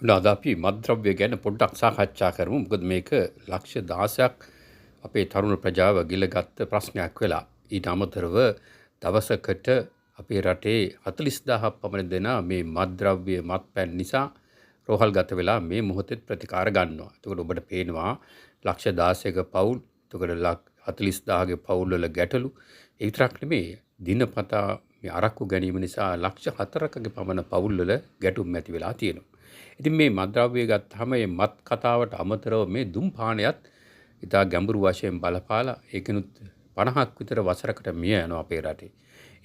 අද අපි මත්ද්‍රව්‍ය ගැන පොඩ්ඩක් සාකච්ඡා කරමු. මොකද මේක ලක්ෂ 16ක් අපේ තරුණ ප්‍රජාව ගිලගත් ප්‍රශ්නයක් වෙලා. ඊට අමතරව දවසකට අපේ රටේ 40000ක් පමණ දෙනා මේ මත්ද්‍රව්‍ය මත්පැන් නිසා රෝහල්ගත වෙලා මේ මොහොතේ ප්‍රතිකාර ගන්නවා. එතකොට ඔබට පේනවා ලක්ෂ 16ක පවුල්, එතකොට 40000ගේ පවුල් වල ගැටලු. ඒ විතරක් නෙමෙයි දිනපතා මේ අරක්කු ගැනීම නිසා ලක්ෂ 4කගේ පමණ පවුල් වල ගැටුම් ඇති වෙලා තියෙනවා. ඉතින් මේ මත්ද්‍රව්‍ය ගත්තාම මේ මත් කතාවට අමතරව මේ දුම්පානයත් ඉතා ගැඹුරු වශයෙන් බලපාලා ඒකනුත් 50ක් විතර වසරකට මිය යනවා අපේ රටේ.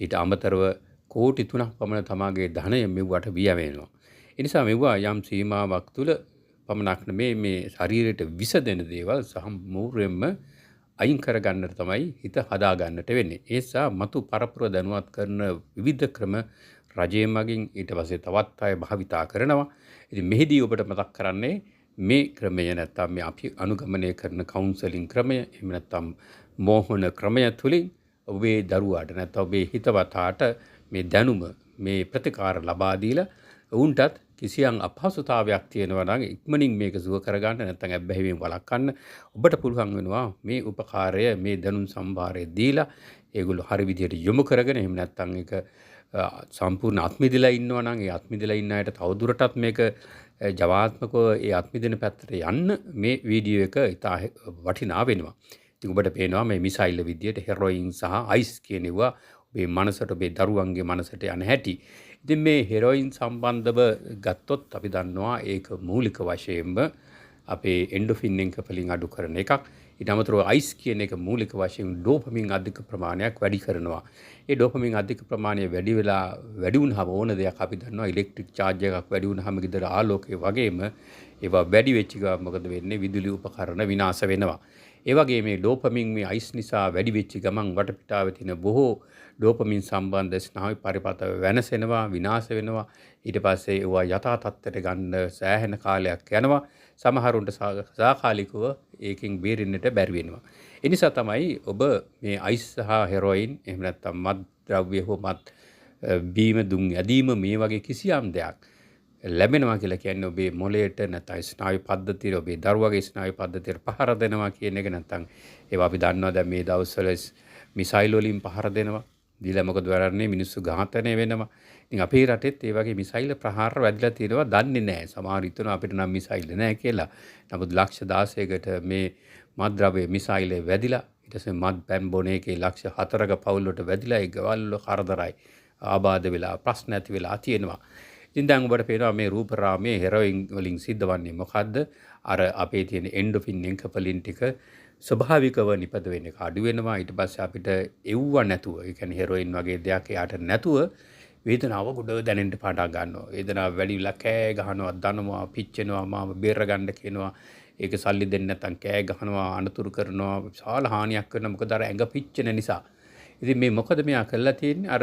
ඊට අමතරව කෝටි 3ක් පමණ තමාගේ ධනය මෙව්වට විය වෙනවා. ඒ නිසා මෙවුවා යම් සීමාවක් තුල පමණක් නෙමේ මේ ශරීරයට විස දෙන දේවල් සහ මූර්යෙන්ම අයින් කරගන්නට තමයි හිත හදා ගන්නට වෙන්නේ. ඒ නිසා මතු පරපුර දැනුවත් කරන විවිධ ක්‍රම රජයේ මගින් ඊට පස්සේ තවත් අය භාවිතා කරනවා. ඉතින් මෙහිදී ඔබට මතක් කරන්නේ මේ ක්‍රමය නැත්තම් මේ අපි අනුගමනය කරන කවුන්සලින් ක්‍රමය එහෙම නැත්තම් මෝහන ක්‍රමය තුලින් ඔබේ දරුවාට නැත්තම් ඔබේ හිතවතාට මේ දැනුම මේ ප්‍රතිකාර ලබා දීලා ඔවුන්ටත් කිසියම් අපහසුතාවයක් තියෙනවා නම් ඉක්මනින් මේක සුව කරගන්න නැත්නම් අබ්බැහියෙන් වළක්වන්න ඔබට පුළුවන් වෙනවා මේ උපකාරය මේ දැනුම් සම්භාරය දීලා ඒගොල්ලෝ හරි විදිහට යොමු කරගෙන එහෙම නැත්නම් ඒක සම්පූර්ණ අත්මිදලා ඉන්නවා නම් ඒ අත්මිදලා ඉන්න අයට තවදුරටත් මේක ජවාත්මකව ඒ අත්මිදෙන පැත්තට යන්න මේ වීඩියෝ එක ඉතා වටිනා වෙනවා. ඉතින් ඔබට පේනවා මේ මිසයිල් විදියට හෙරොයින් සහ අයිස් කියන ඒවා ඔබේ මනසට ඔබේ දරුවන්ගේ මනසට යන හැටි. ඉතින් මේ හෙරොයින් සම්බන්ධව ගත්තොත් අපි දන්නවා ඒක මූලික වශයෙන්ම අපේ එන්ඩෝෆින් එක වලින් අඩු කරන එකක්. ඊට අමතරව අයිස් කියන එක මූලික වශයෙන් ඩෝපමින් අධික ප්‍රමාණයක් වැඩි කරනවා. ඒ ඩෝපමින් අධික ප්‍රමාණය වැඩි වුණාම ඕන දෙයක් අපි දන්නවා ඉලෙක්ට්‍රික් charge එකක් වැඩි වුණාම ගෙදර ආලෝකය වගේම ඒවා වැඩි වෙච්ච ගමන් මොකද වෙන්නේ විදුලි උපකරණ විනාශ වෙනවා. ඒ වගේ මේ ඩෝපමින් මේ අයිස් නිසා වැඩි වෙච්ච ගමන් වටපිටාවේ තියෙන බොහෝ ඩෝපමින් සම්බන්ධ ස්නායු පරිපත වෙනසෙනවා විනාශ වෙනවා. ඊට පස්සේ ඒවා යථා තත්ත්වයට ගන්න සෑහෙන කාලයක් යනවා. සමහරුන්ට සාකාලිකව ඒකෙන් බේරෙන්නට බැරි වෙනවා. ඒ නිසා තමයි ඔබ මේ අයිස් සහ හෙරොයින් එහෙම නැත්නම් මත් ද්‍රව්‍ය හෝ මත් බීම දුම් යදීම මේ වගේ කිසියම් දෙයක් ලැබෙනවා කියලා කියන්නේ ඔබේ මොළයට නැත්නම් ස්නායු පද්ධතියට ඔබේ දරුවගේ ස්නායු පද්ධතියට පහර දෙනවා කියන එක නැත්නම් ඒවා අපි දන්නවා දැන් මේ දවස්වල මිසයිල් වලින් පහර දෙනවා. දීලා මොකද වෙරන්නේ මිනිස්සු ඝාතනය වෙනවා. ඉතින් අපේ රටෙත් ඒ වගේ මිසයිල් ප්‍රහාර වැදිලා තියෙනවා දන්නේ නැහැ. සමහර හිතනවා අපිට නම් මිසයිල් නැහැ කියලා. නමුත් ලක්ෂ 16කට මේ මත්ද්‍රව්‍ය මිසයිල් වැදිලා ඊට පස්සේ මත් පැන් බොන එකේ ලක්ෂ 4ක පවුල් වලට වැදිලා ඒ ගවල් වල කරදරයි ආබාධ වෙලා ප්‍රශ්න ඇති වෙලා තියෙනවා. ඉතින් දැන් ඔබට පේනවා මේ රූපරාමයේ හෙරොයින් වලින් සිද්ධවන්නේ මොකද්ද? අර අපේ තියෙන එන්ඩෝෆින් එන්කපලින් ටික ස්වභාවිකව නිපද වෙන එක අඩු වෙනවා. ඊට පස්සේ අපිට එව්ව නැතුව, ඒ කියන්නේ හෙරොයින් වගේ දෙයක් එයාට නැතුව වේදනාව ගොඩ දැනෙන්න පටන් ගන්නවා. වේදනාව වැඩි වෙලා කෑ ගහනවා, දනවා, පිච්චෙනවා, මාව බේර ගන්න කියනවා. ඒක සල්ලි දෙන්න නැත්නම් කෑ ගහනවා, අනතුරු කරනවා, විශාල හානියක් කරනවා. මොකද අර ඇඟ පිච්චෙන නිසා. ඉතින් මේ මොකද මෙයා කරලා තියෙන්නේ? අර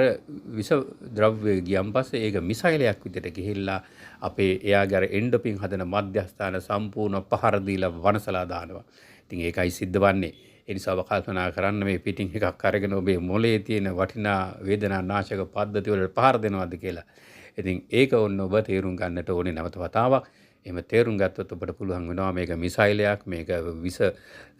විස ද්‍රව්‍ය ගියන් පස්සේ ඒක මිසයිලයක් විදිහට ගිහිල්ලා අපේ එයාගේ අර එන්ඩෝපින් හදන මධ්‍යස්ථාන සම්පූර්ණ පහර දීලා වනසලා දානවා. ඉතින් ඒකයි සිද්ධ වන්නේ. ඒ නිසා ඔබ කල්පනා කරන්න මේ පිටින් එකක් අරගෙන ඔබේ මොළයේ තියෙන වටිනා වේදනා නාශක පද්ධති වලට පහර දෙනවද කියලා. ඉතින් ඒක ඔන්න ඔබ තේරුම් ගන්නට ඕනේ නැවත වතාවක්. එහෙම තේරුම් ගත්තොත් ඔබට පුළුවන් වෙනවා මේක මිසයිලයක්, මේක විස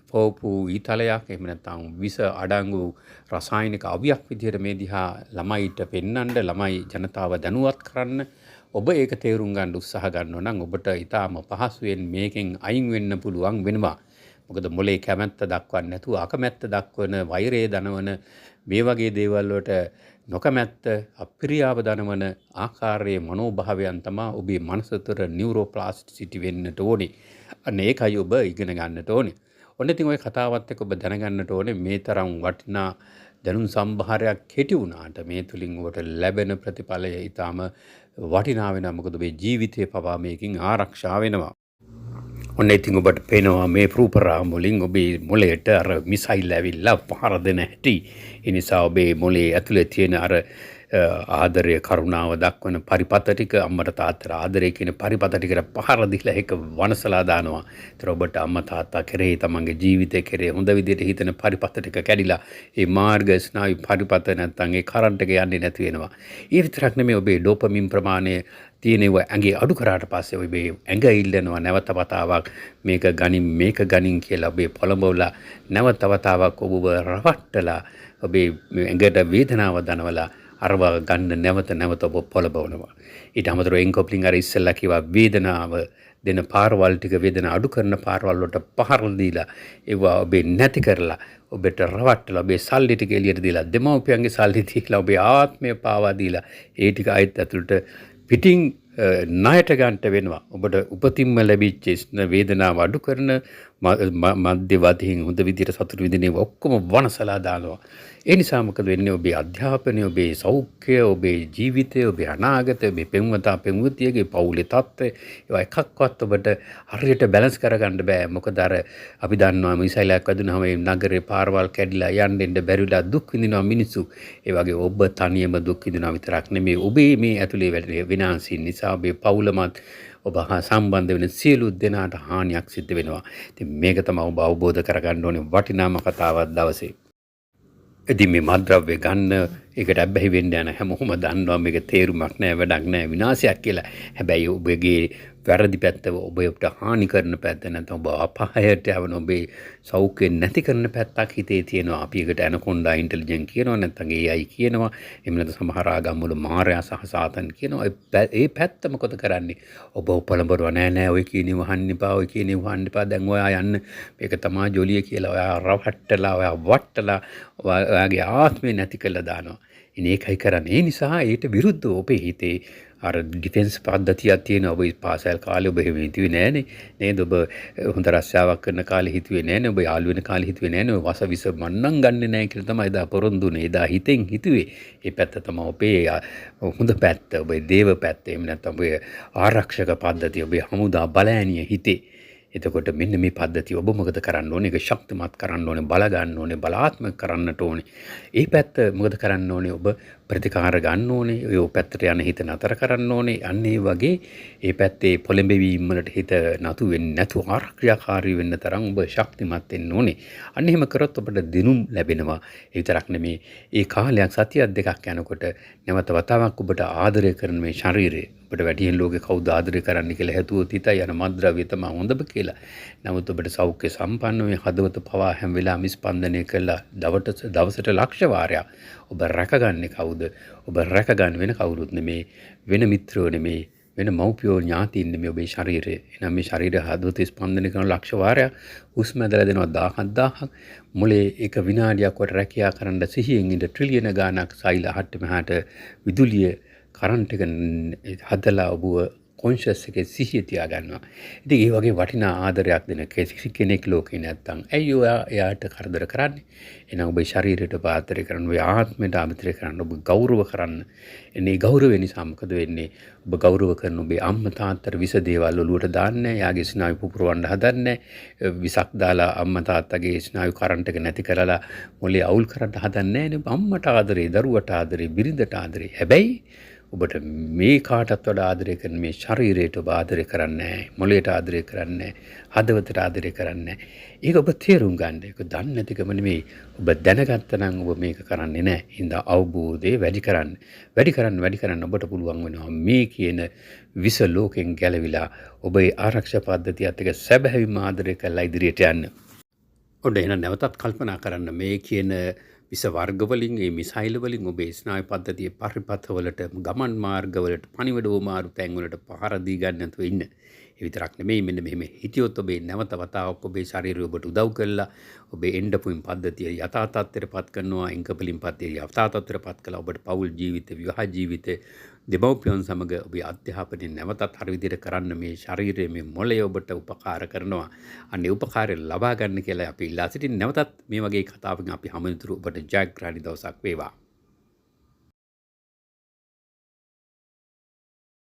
පෝපු ඊතලයක්, එහෙම නැත්නම් විස අඩංගු රසායනික අවියක් විදිහට මේ දිහා ළමයිට පෙන්වන්න, ළමයි ජනතාව දැනුවත් කරන්න ඔබ ඒක තේරුම් ගන්න උත්සාහ ගන්නවා නම් ඔබට ඊටාම පහසුවෙන් මේකෙන් අයින් වෙන්න පුළුවන් වෙනවා. මොකද මොලේ කැමැත්ත දක්වන්නේ නැතුව අකමැත්ත දක්වන වෛරය දනවන මේ වගේ දේවල් වලට නොකමැත්ත අප්‍රියාව දනවන ආකාරයේ මනෝභාවයන් තමයි ඔබේ මනස තුළ නියුරෝප්ලාස්ටිසිටි වෙන්නට ඕනේ. අන්න ඒකයි ඔබ ඉගෙන ගන්නට ඕනේ. ඔන්න ඉතින් ওই කතාවත් එක්ක ඔබ දැනගන්නට ඕනේ මේ තරම් වටිනා දැනුම් සම්භාරයක් කෙටි වුණාට මේ තුලින් ඔබට ලැබෙන ප්‍රතිඵලය ඊටාම වටිනා වෙනවා. මොකද ඔබේ ජීවිතේ පවා මේකෙන් ආරක්ෂා වෙනවා. ඔන්න ඉතින් ඔබට පේනවා මේ රූපරාම වලින් ඔබේ මොළයට අර මිසයිල් ඇවිල්ලා පහර දෙන හැටි. ඒ නිසා ඔබේ මොළයේ ඇතුලේ තියෙන අර ආදරය කරුණාව දක්වන පරිපත ටික අම්මට තාත්තට ආදරය කියන පරිපත ටිකට පහර දීලා ඒක වනසලා දානවා. ඒතර ඔබට අම්මා තාත්තා කෙරෙහි තමන්ගේ ජීවිතය කෙරෙහි හොඳ විදිහට හිතන පරිපත ටික කැඩිලා ඒ මාර්ග ස්නායු පරිපත නැත්තම් ඒ කරන්ට් එක යන්නේ නැති වෙනවා. ඒ විතරක් නෙමෙයි ඔබේ ඩෝපමින් ප්‍රමාණය තියෙනවා ඇඟේ අඩු කරාට පස්සේ ඔබේ ඇඟ ඉල්ලනවා නැවත වතාවක් මේක ගනින් කියලා ඔබේ පොළඹවලා නැවත වතාවක් ඔබව රවට්ටලා ඔබේ ඇඟට වේදනාව දනවලා අරව ගන්න නැවත ඔබ පොළඹවනවා. ඊට අමතරව එන්කොප්ලින් අර ඉස්සෙල්ලා කිව්වා වේදනාව දෙන පාරවල් ටික වේදනාව අඩු කරන පාරවල් වලට පහර දීලා ඒවා ඔබේ නැති කරලා ඔබට රවට්ටලා ඔබේ සල්ලි ටික එළියට දීලා දෙමව්පියන්ගේ සල්ලි දීලා ඔබේ ආත්මය පාවා දීලා ඒ ටික ආයෙත් ඇතුළට පිටින් ණයට ගන්නට වෙනවා. ඔබට උපතින්ම ලැබිච්ච වේදනාව අඩු කරන මධ්‍යවදීන් හොඳ විදිහට සතුට විඳිනේ ඔක්කොම වනසලා දානවා. ඒ නිසා මොකද වෙන්නේ ඔබේ අධ්‍යාපනය, ඔබේ සෞඛ්‍ය, ඔබේ ජීවිතය, ඔබේ අනාගතය, ඔබේ පෙම්වතා පෙම්වතියගේ පවුලේ තත්ත්වය ඒවා එකක්වත් ඔබට හරියට බැලන්ස් කරගන්න බෑ. මොකද අර අපි දන්නවා මිසයිලයක් වැදුනහම මේ නගරේ පාරවල් කැඩිලා යන්න එන්න බැරිලා දුක් විඳිනවා මිනිස්සු. ඒ වගේ ඔබ තනියම දුක් විඳිනවා විතරක් නෙමෙයි ඔබේ මේ ඇතුලේ වැඩ විනාශින් නිසා ඔබේ පවුලමත් ඔබ හා සම්බන්ධ වෙන සියලු දෙනාට හානියක් සිද්ධ වෙනවා. ඉතින් මේක තමයි ඔබ අවබෝධ කරගන්න ඕනේ වටිනාම කතාවක් දවසේ. ඉතින් මේ මත්ද්‍රව්‍ය ගන්න ඒකට අබ්බැහි වෙන්න යන හැමෝම දන්නවා මේක තේරුමක් නැහැ වැඩක් නැහැ විනාශයක් කියලා. හැබැයි ඔබගේ වැරදි පැත්ත ඔබට හානි කරන පැත්ත නැත්නම් ඔබ අපායට යවන ඔබේ සෞඛ්‍ය නැති කරන පැත්තක් හිතේ තියෙනවා. අපි ඒකට ඇනකොන්ඩා ඉන්ටෙලිජන්ට් කියනවා නැත්නම් AI කියනවා. එහෙම නැත්නම් සමහර ආගම් වල මාරයා සහ සාතන් කියනවා. ඒ පැත්ත මොකද කරන්නේ? ඔබ උපලඹරව නෑ ඔය කියන්නේ වහන්න එපා ඔය කියන්නේ වහන්න එපා දැන් ඔයා යන්න මේක තමයි ජොලිය කියලා ඔයා රවට්ටලා ඔයා වට්ටලා ඔයාගේ ආත්මය නැති කළා දානවා. ඉතින් ඒකයි කරන්නේ. ඒ නිසා ඊට විරුද්ධව ඔබේ හිතේ අර ඩිෆෙන්ස් පද්ධතියක් තියෙන ඔබ පාසල් කාලේ ඔබ එහෙම හිතුවේ නෑනේ නේද? ඔබ හොඳ රස්සාවක් කරන කාලේ හිතුවේ නෑනේ. ඔබ යාළු වෙන කාලේ හිතුවේ නෑනේ. ඔය වසවිස මන්නම් ගන්නෙ නෑ කියලා තමයි එදා පොරොන්දුනේ. එදා හිතෙන් හිතුවේ. ඒ පැත්ත තමයි ඔබේ හොඳ පැත්ත. ඔබේ දේව පැත්ත. එහෙම නැත්නම් ඔබේ ආරක්ෂක පද්ධතිය. ඔබේ හමුදා බලෑනිය හිතේ. එතකොට මෙන්න මේ පද්ධතිය ඔබ මොකද කරන්න ඕනේ? ඒක ශක්තිමත් කරන්න ඕනේ, බල ගන්න ඕනේ, බලාත්මක කරන්නට ඕනේ. ඒ පැත්ත මොකද කරන්න ඕනේ? ඔබ ප්‍රතිකාර ගන්න ඕනේ. ඔය පැත්තට යන හිත නතර කරන්න ඕනේ. අන්න ඒ වගේ ඒ පැත්තේ පොළඹවීම් වලට හිත නතු වෙන්නේ නැතුව ආරක්ෂාකාරී වෙන්න තරම් ඔබ ශක්තිමත් වෙන්න ඕනේ. අන්න එහෙම කරොත් ඔබට දිනුම් ලැබෙනවා. ඒ විතරක් නෙමේ ඒ කාලයක් සතියක් දෙකක් යනකොට නැවත වතාවක් ඔබට ආදරය කරන මේ ශරීරය ඔබට වැඩියෙන් ලෝකේ කවුද ආදරය කරන්න කියලා හිතුවොත් හිතයි යන මද්ද්‍රව්‍ය තමයි හොඳම කියලා. නමුත් ඔබට සෞඛ්‍ය සම්පන්න මේ හදවත පවා හැම වෙලාවෙම ස්පන්දනය කළා දවසට ලක්ෂ වාරයක් ඔබ රැකගන්නේ කවුද? ඔබ රැකගන්න වෙන කවුරුත් නෙමේ, වෙන මිත්‍රයෝ නෙමේ, වෙන මව්පියෝ ඥාතීන් නෙමේ ඔබේ ශරීරය. එහෙනම් මේ ශරීරය හදවත ස්පන්දනය කරන ලක්ෂ වාරයක් හුස්ම ඇදලා දෙනවා 17000ක්. මොලේ එක විනාඩියක් වට රැකියා කරන්න සිහියෙන් ඉඳ ට්‍රිලියන ගාණක් සෛල අහට මෙහාට විදුලිය කරන්ට් එක හදලා ඔබ කොන්ෂස් එකේ සිහිය තියාගන්නවා. ඉතින් ඒ වගේ වටිනා ආදරයක් දෙන කෙනෙක් ලෝකේ නැත්තම් ඇයි ඔයා එයාට කරදර කරන්නේ? එහෙනම් ඔබේ ශරීරයට ආදරය කරන්න, ඔබේ ආත්මයට ආදරය කරන්න, ඔබ ගෞරව කරන්න. එනේ ගෞරවය නිසා මොකද වෙන්නේ? ඔබ ගෞරව කරන ඔබේ අම්මා තාත්තට විස දේවල් ඔලුවට දාන්නේ, යාගේ ස්නායු පුපුරවන්න හදන්නේ, විසක් දාලා අම්මා තාත්තගේ ස්නායු කරන්ට් එක නැති කරලා මොලේ අවුල් කරන්න හදන්නේ නැහැ නේ. අම්මට ආදරේ, දරුවට ආදරේ, බිරිඳට ආදරේ. හැබැයි ඔබට මේ කාටත් වඩා ආදරය කරන මේ ශරීරයට ඔබ ආදරය කරන්නේ නැහැ. මොළයට ආදරය කරන්නේ නැහැ. හදවතට ආදරය කරන්නේ නැහැ. ඒක ඔබ තේරුම් ගන්න. ඒක දන්නේ නැතිකම නෙමෙයි. ඔබ දැනගත්තා නම් ඔබ මේක කරන්නේ නැහැ. හින්දා අවබෝධය වැඩි කරන්න. වැඩි කරන්න ඔබට පුළුවන් වෙනවා මේ කියන විස ලෝකෙන් ගැලවිලා ඔබේ ආරක්ෂා පද්ධතියත් එක්ක සැබෑවීම ආදරය කරලා ඉදිරියට යන්න. ඔන්න එහෙනම් නැවතත් කල්පනා කරන්න මේ කියන විස වර්ගවලින් මේ මිසයිල් වලින් ඔබේ ස්නායු පද්ධතියේ පරිපථවලට ගමන් මාර්ගවලට පණිවිඩ මාරු තැන්වලට පහර දී ගන්න නැතුව ඉන්න. ඒ විතරක් නෙමෙයි මෙන්න මෙහෙම හිතියොත් ඔබේ නැවත වතාවක් ඔබේ ශරීරය ඔබට උදව් කරලා ඔබේ එන්ඩපුයින් පද්ධතිය යථා තත්ත්වයටපත් කරනවා. ඉන්කපලින් පද්ධතිය යථා තත්ත්වයටපත් කළා ඔබට පෞල් ජීවිත, විවාහ ජීවිත, දෙමව්පියන් සමග ඔබේ අධ්‍යාපනය නැවතත් හරි විදිහට කරන්න මේ ශරීරයේ මේ මොළය ඔබට උපකාර කරනවා. අන්නේ උපකාරය ලබා ගන්න කියලා අපි ඉල්ලා සිටින්. නැවතත් මේ වගේ කතාවකින් අපි හමුවෙනතුරු ඔබට ජයග්‍රහණී දවසක් වේවා.